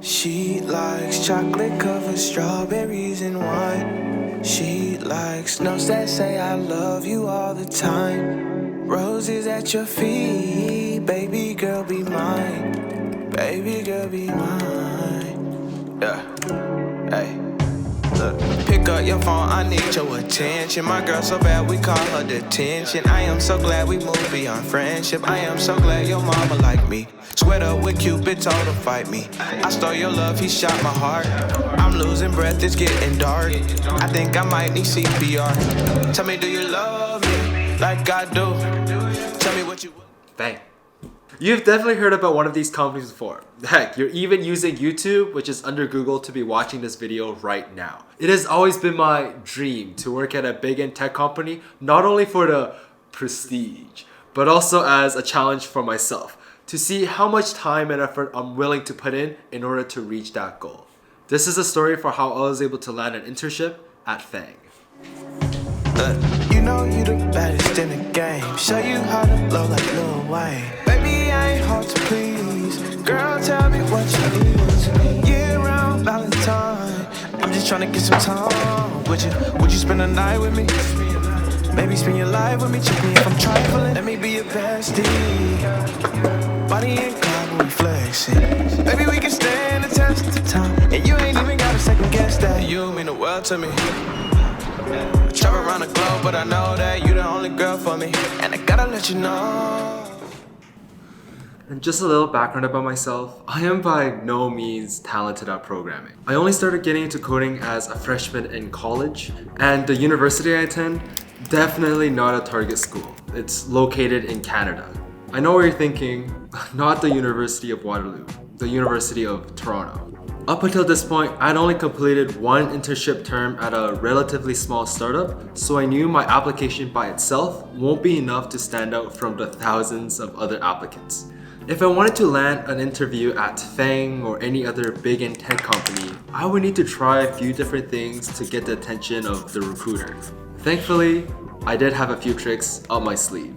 She likes chocolate covered strawberries and wine. She likes notes that say I love you all the time. Roses at your feet, baby girl be mine. Baby girl be mine. Yeah, hey. Look, pick up your phone, I need your attention. My girl so bad we call her detention. I am so glad we moved beyond friendship. I am so glad your mama like me. Sweat up with Cupid, told her fight me. I stole your love, he shot my heart. I'm losing breath, it's getting dark. I think I might need CPR. Tell me, do you love me like I do? Tell me what you... FAANG. You've definitely heard about one of these companies before. Heck, you're even using YouTube, which is under Google, to be watching this video right now. It has always been my dream to work at a big tech company, not only for the prestige, but also as a challenge for myself, to see how much time and effort I'm willing to put in order to reach that goal. This is a story for how I was able to land an internship at FAANG. You know you the baddest in the game. Show you how to blow like Lil Wayne. Baby, I ain't hard to please. Girl, tell me what you need. Year-round Valentine. I'm just trying to get some time. Would you spend the night with me? Maybe spend your life with me. Check me if I'm trifling. Let me be your bestie. Body and car, we flexing. Baby, we can stand the test of time. And you ain't even gotta second guess that. You mean the world to me. Travel around the globe, but I know that you're the only girl for me. And I gotta let you know. And just a little background about myself, I am by no means talented at programming. I only started getting into coding as a freshman in college, and the university I attend, definitely not a target school. It's located in Canada. I know what you're thinking, not the University of Waterloo, the University of Toronto. Up until this point, I'd only completed one internship term at a relatively small startup, so I knew my application by itself won't be enough to stand out from the thousands of other applicants. If I wanted to land an interview at FAANG or any other big tech company, I would need to try a few different things to get the attention of the recruiter. Thankfully, I did have a few tricks up my sleeve.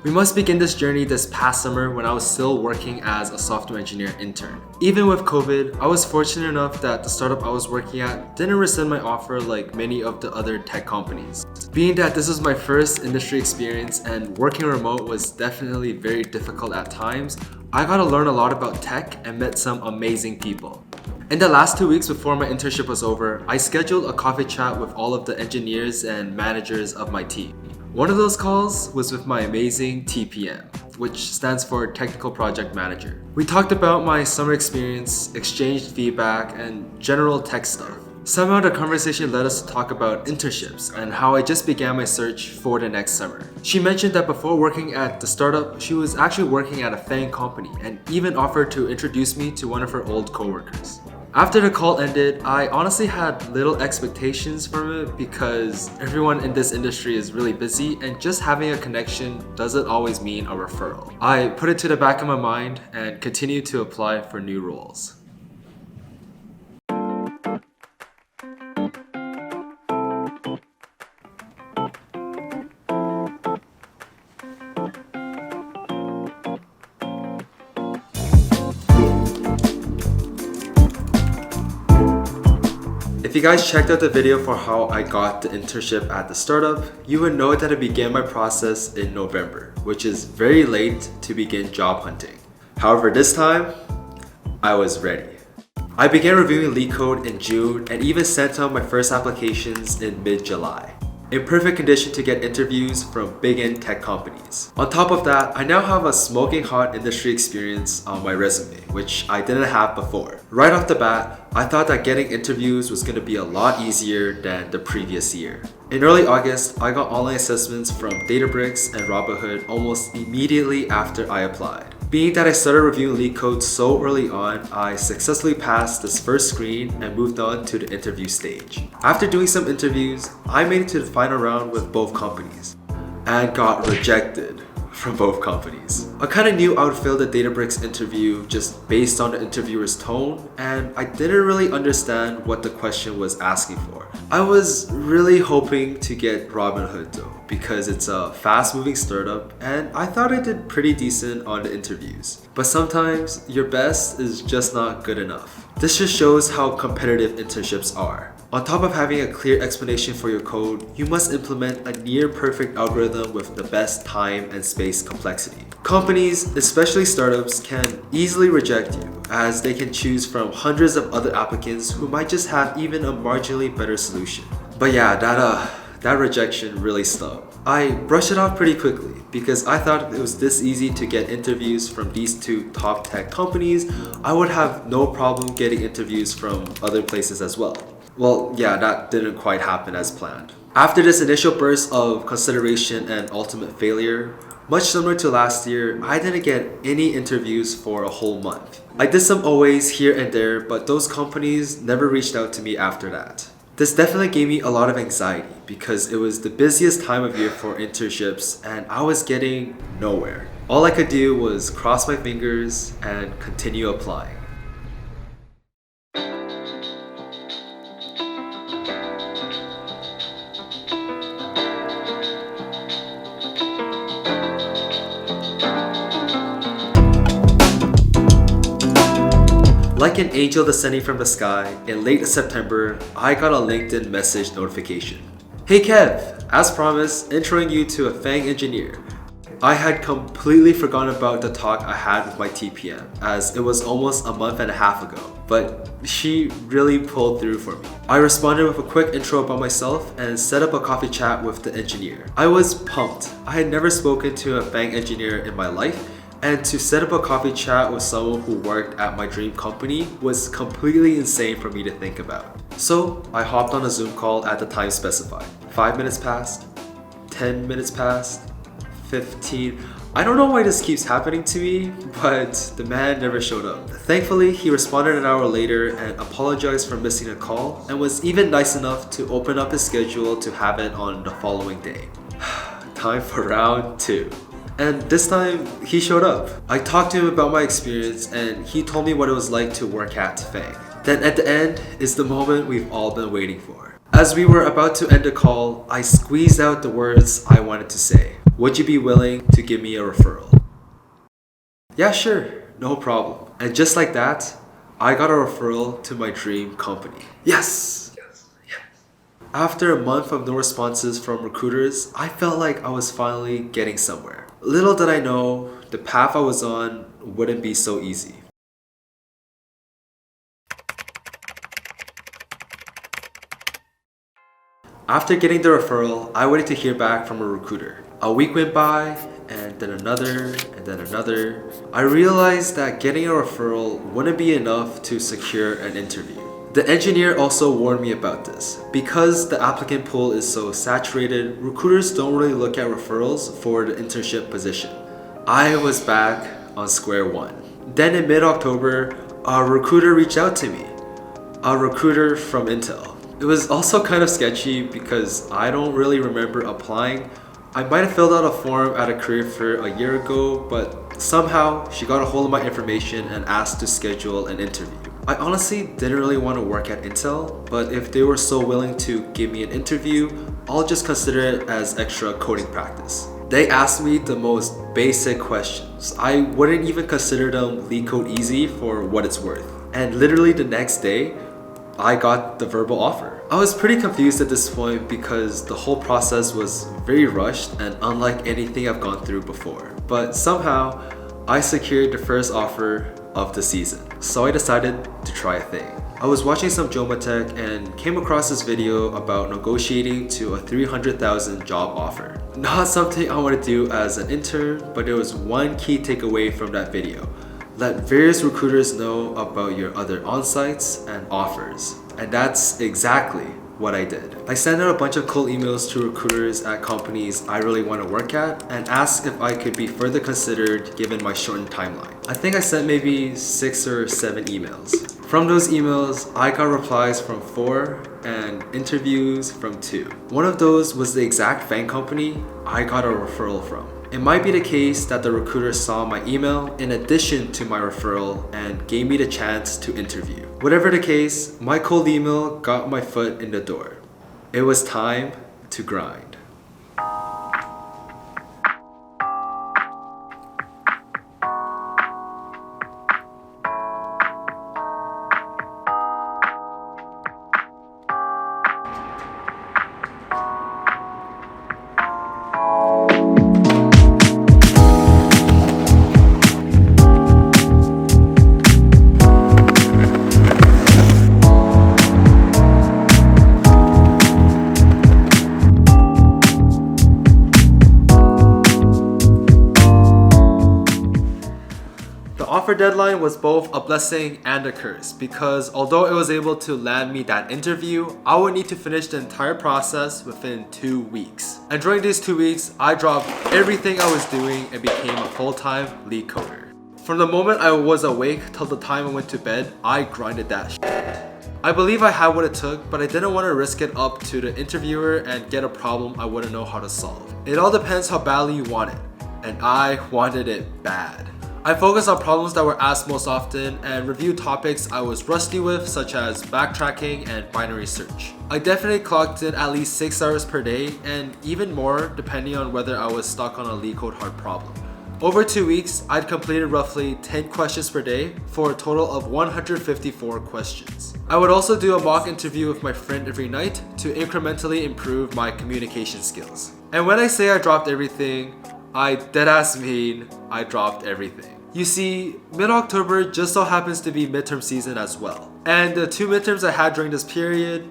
We must begin this journey this past summer when I was still working as a software engineer intern. Even with COVID, I was fortunate enough that the startup I was working at didn't rescind my offer like many of the other tech companies. Being that this was my first industry experience and working remote was definitely very difficult at times, I got to learn a lot about tech and met some amazing people. In the last 2 weeks before my internship was over, I scheduled a coffee chat with all of the engineers and managers of my team. One of those calls was with my amazing TPM, which stands for Technical Project Manager. We talked about my summer experience, exchanged feedback, and general tech stuff. Somehow the conversation led us to talk about internships and how I just began my search for the next summer. She mentioned that before working at the startup, she was actually working at a FAANG company and even offered to introduce me to one of her old coworkers. After the call ended, I honestly had little expectations from it because everyone in this industry is really busy and just having a connection doesn't always mean a referral. I put it to the back of my mind and continued to apply for new roles. If you guys checked out the video for how I got the internship at the startup, you would know that I began my process in November, which is very late to begin job hunting. However, this time, I was ready. I began reviewing Leetcode in June and even sent out my first applications in mid-July. In perfect condition to get interviews from big tech companies. On top of that, I now have a smoking hot industry experience on my resume, which I didn't have before. Right off the bat, I thought that getting interviews was going to be a lot easier than the previous year. In early August, I got online assessments from Databricks and Robinhood almost immediately after I applied. Being that I started reviewing Leetcode so early on, I successfully passed this first screen and moved on to the interview stage. After doing some interviews, I made it to the final round with both companies and got rejected from both companies. I kind of knew I would fail the Databricks interview just based on the interviewer's tone, and I didn't really understand what the question was asking for. I was really hoping to get Robinhood though, because it's a fast-moving startup, and I thought I did pretty decent on the interviews. But sometimes your best is just not good enough. This just shows how competitive internships are. On top of having a clear explanation for your code, you must implement a near-perfect algorithm with the best time and space complexity. Companies, especially startups, can easily reject you, as they can choose from hundreds of other applicants who might just have even a marginally better solution. But yeah, that rejection really stung. I brushed it off pretty quickly because I thought it was this easy to get interviews from these two top tech companies. I would have no problem getting interviews from other places as well. Well, yeah, that didn't quite happen as planned. After this initial burst of consideration and ultimate failure, much similar to last year, I didn't get any interviews for a whole month. I did some OAs here and there, but those companies never reached out to me after that. This definitely gave me a lot of anxiety because it was the busiest time of year for internships and I was getting nowhere. All I could do was cross my fingers and continue applying. Like an angel descending from the sky, in late September, I got a LinkedIn message notification. Hey Kev, as promised, introing you to a FAANG engineer. I had completely forgotten about the talk I had with my TPM, as it was almost a month and a half ago, but she really pulled through for me. I responded with a quick intro about myself and set up a coffee chat with the engineer. I was pumped. I had never spoken to a FAANG engineer in my life, and to set up a coffee chat with someone who worked at my dream company was completely insane for me to think about. So I hopped on a Zoom call at the time specified. 5 minutes passed, 10 minutes passed, 15. I don't know why this keeps happening to me, but the man never showed up. Thankfully, he responded an hour later and apologized for missing a call and was even nice enough to open up his schedule to have it on the following day. Time for round 2. And this time, he showed up. I talked to him about my experience and he told me what it was like to work at FAANG. Then at the end is the moment we've all been waiting for. As we were about to end the call, I squeezed out the words I wanted to say. Would you be willing to give me a referral? Yeah, sure, no problem. And just like that, I got a referral to my dream company. Yes! After a month of no responses from recruiters, I felt like I was finally getting somewhere. Little did I know, the path I was on wouldn't be so easy. After getting the referral, I waited to hear back from a recruiter. A week went by, and then another, and then another. I realized that getting a referral wouldn't be enough to secure an interview. The engineer also warned me about this. Because the applicant pool is so saturated, recruiters don't really look at referrals for the internship position. I was back on square one. Then in mid-October, a recruiter reached out to me. A recruiter from Intel. It was also kind of sketchy because I don't really remember applying. I might have filled out a form at a career fair a year ago, but somehow she got a hold of my information and asked to schedule an interview. I honestly didn't really want to work at Intel, but if they were so willing to give me an interview, I'll just consider it as extra coding practice. They asked me the most basic questions. I wouldn't even consider them Leetcode easy for what it's worth. And literally the next day, I got the verbal offer. I was pretty confused at this point because the whole process was very rushed and unlike anything I've gone through before. But somehow, I secured the first offer of the season. So I decided to try a thing. I was watching some Jomatech and came across this video about negotiating to a 300,000 job offer. Not something I want to do as an intern, but there was one key takeaway from that video. Let various recruiters know about your other on-sites and offers. And that's exactly what I did. I sent out a bunch of cold emails to recruiters at companies I really want to work at and asked if I could be further considered given my shortened timeline. I think I sent maybe 6 or 7 emails. From those emails, I got replies from 4 and interviews from 2. One of those was the exact FAANG company I got a referral from. It might be the case that the recruiter saw my email in addition to my referral and gave me the chance to interview. Whatever the case, my cold email got my foot in the door. It was time to grind. The offer deadline was both a blessing and a curse because although it was able to land me that interview, I would need to finish the entire process within 2 weeks. And during these 2 weeks, I dropped everything I was doing and became a full-time Leetcoder. From the moment I was awake till the time I went to bed, I grinded that shit. I believe I had what it took, but I didn't want to risk it up to the interviewer and get a problem I wouldn't know how to solve. It all depends how badly you want it, and I wanted it bad. I focused on problems that were asked most often and reviewed topics I was rusty with, such as backtracking and binary search. I definitely clocked in at least 6 hours per day and even more depending on whether I was stuck on a Leetcode hard problem. Over 2 weeks, I'd completed roughly 10 questions per day for a total of 154 questions. I would also do a mock interview with my friend every night to incrementally improve my communication skills. And when I say I dropped everything, I deadass mean I dropped everything. You see, mid-October just so happens to be midterm season as well. And the 2 midterms I had during this period,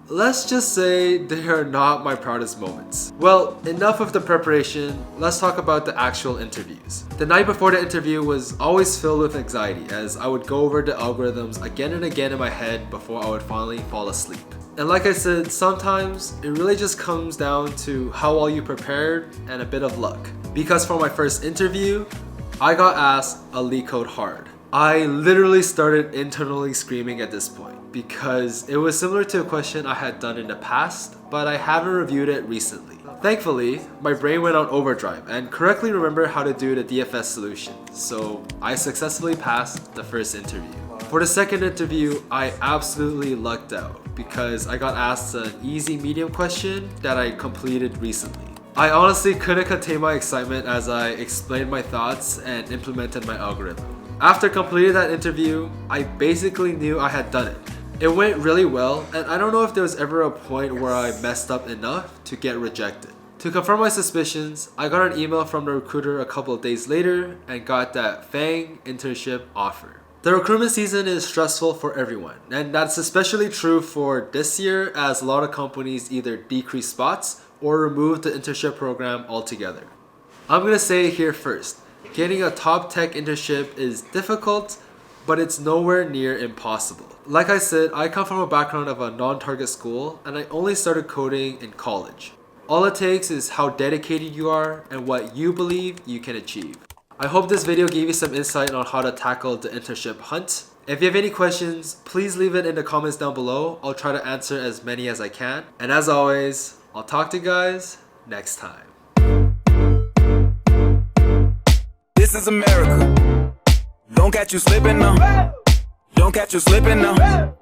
let's just say they are not my proudest moments. Well, enough of the preparation, let's talk about the actual interviews. The night before the interview was always filled with anxiety as I would go over the algorithms again and again in my head before I would finally fall asleep. And like I said, sometimes it really just comes down to how well you prepared and a bit of luck. Because for my first interview, I got asked a Leetcode hard. I literally started internally screaming at this point because it was similar to a question I had done in the past, but I haven't reviewed it recently. Thankfully, my brain went on overdrive and correctly remembered how to do the DFS solution, so I successfully passed the first interview. For the second interview, I absolutely lucked out because I got asked an easy medium question that I completed recently. I honestly couldn't contain my excitement as I explained my thoughts and implemented my algorithm. After completing that interview, I basically knew I had done it. It went really well, and I don't know if there was ever a point where I messed up enough to get rejected. To confirm my suspicions, I got an email from the recruiter a couple of days later and got that FAANG internship offer. The recruitment season is stressful for everyone, and that's especially true for this year as a lot of companies either decrease spots or remove the internship program altogether. I'm gonna say it here first. Getting a top tech internship is difficult, but it's nowhere near impossible. Like I said, I come from a background of a non-target school and I only started coding in college. All it takes is how dedicated you are and what you believe you can achieve. I hope this video gave you some insight on how to tackle the internship hunt. If you have any questions, please leave it in the comments down below. I'll try to answer as many as I can. And as always, I'll talk to you guys next time. This is America. Don't catch you slipping now. Don't catch you slipping now.